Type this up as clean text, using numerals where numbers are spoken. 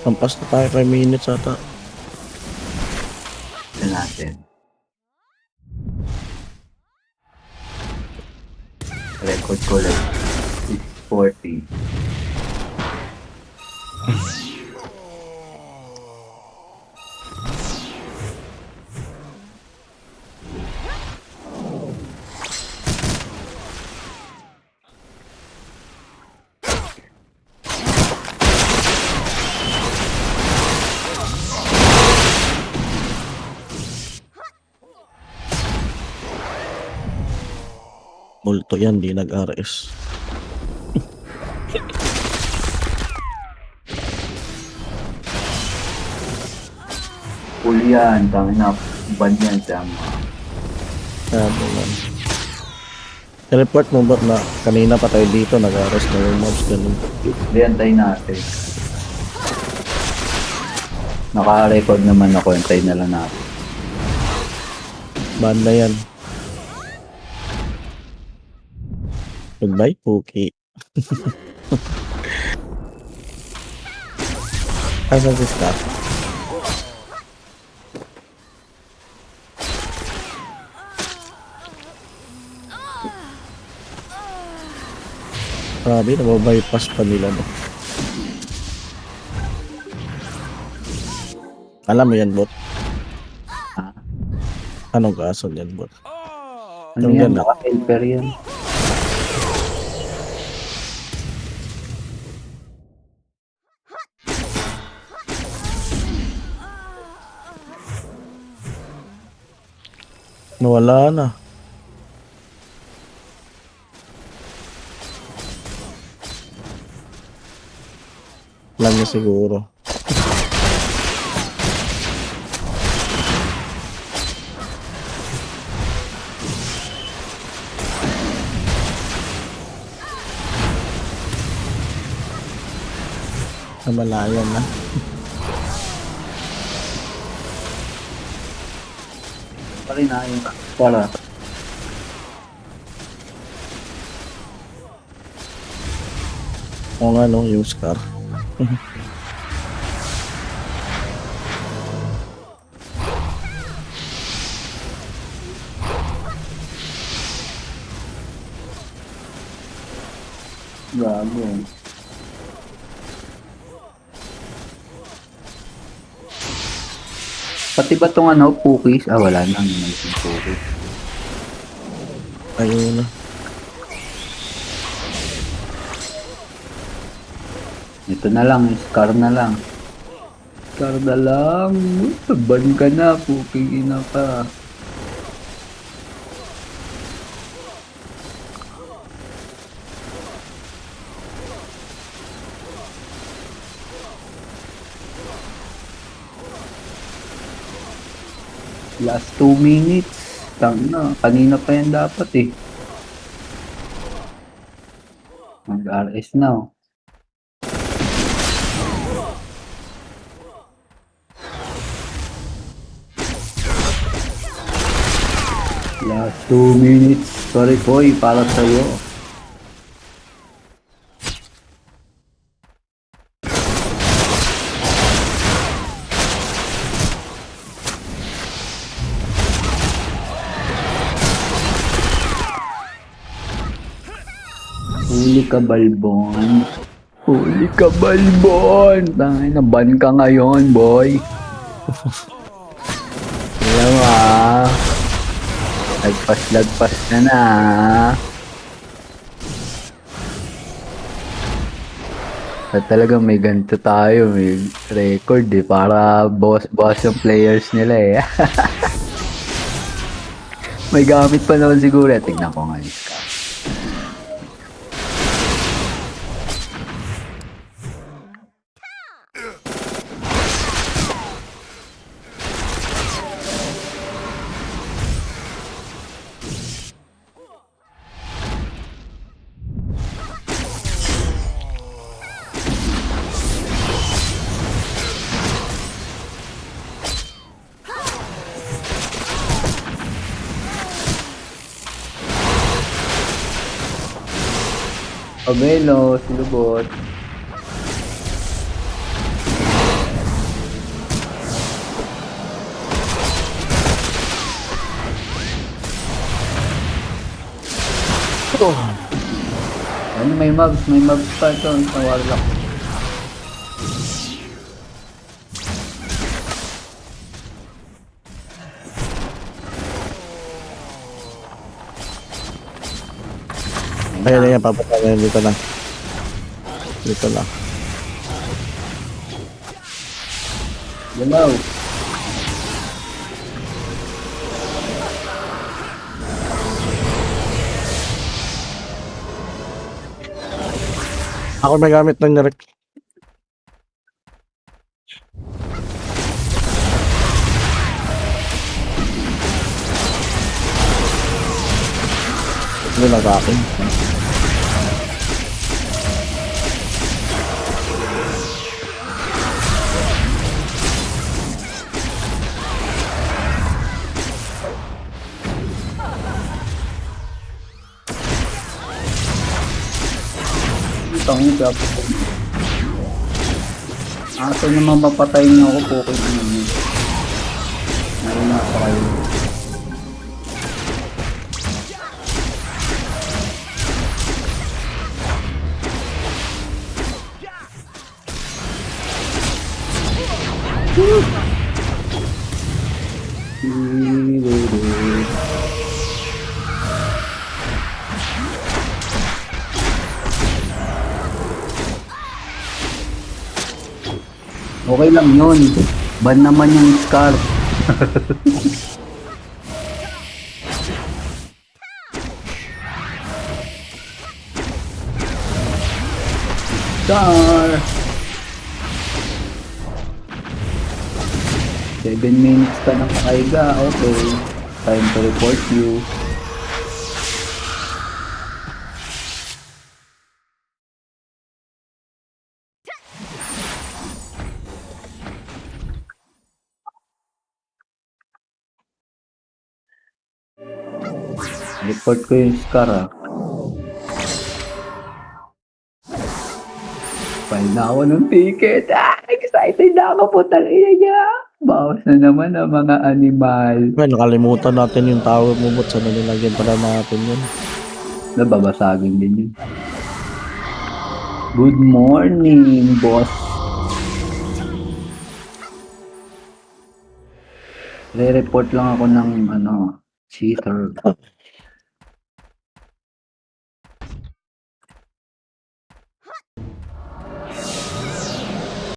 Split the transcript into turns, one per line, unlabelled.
Lampas na tayo 5 minutes ata.
Ito natin. Record ko lang. 640.
Multo yan, di nag-RS.
Full yan. Tangin na. Ban yan sa mga.
Sabi man. Report mo ba na kanina pa tayo dito nag-RS na yung mobs ganun?
Hindi, antay natin. Naka-record naman ako. Antay na lang natin.
Banda yan. Goodbye, Pookie. Asan si Scott? Grabe, nababypass pa nila, no? Alam mo yan, bot?
Ha?
Anong kaso yan, bot?
Ano
Yung
yan?
ganda.
Naka-helper yan.
Nawala na. Lang niya siguro. Namalayan na.
Pari na yun. Para.
O nga, no, yung Scar.
Gago. Pati ba tong ano, cookies? Ah, wala na. May cookies.
Ayun na.
Ito na lang, Scar na lang. Scar na lang. Ban ka na, cookie na pa. Last 2 minutes. Tangina, kanina pa yan dapat eh. Mag-RS na oh. Last 2 minutes. Sorry boy, para sa'yo. Huli ka, Balbon. Huli ka, Balbon. Tangin na, ban ka ngayon, boy. Alam mo ah. Lagpas na na. At talagang may ganito tayo, may record eh. Para boss yung players nila eh. May gamit pa naman siguro. Tignan ko nga yung scar. Pamelo, silubot.
Oh.
Ayun, may mobs pa ito sa warlock.
Ayan, ayan, papunta na yun. Dito lang. Dito lang.
Hello.
Ako may gamit ng Nerek. Hindi na sa akin.
Ito ang job. Aso naman mapatay niyo ako po kayo naman. Nauna pa kayo. Okay lang yun. Ban naman yung Scar. Scar! 7 minutes ka nang kakaiga. Okay. Time to report you. Report ko yung Scar ah. File na ako ng ticket. Ah, excited na ako po talaga niya. Bawas na naman ang mga animal.
Well, nakalimutan natin yung tower mo, but sana nilagyan pala natin yun.
Nababasagin din yun. Good morning, boss. Re-report lang ako ng cheater.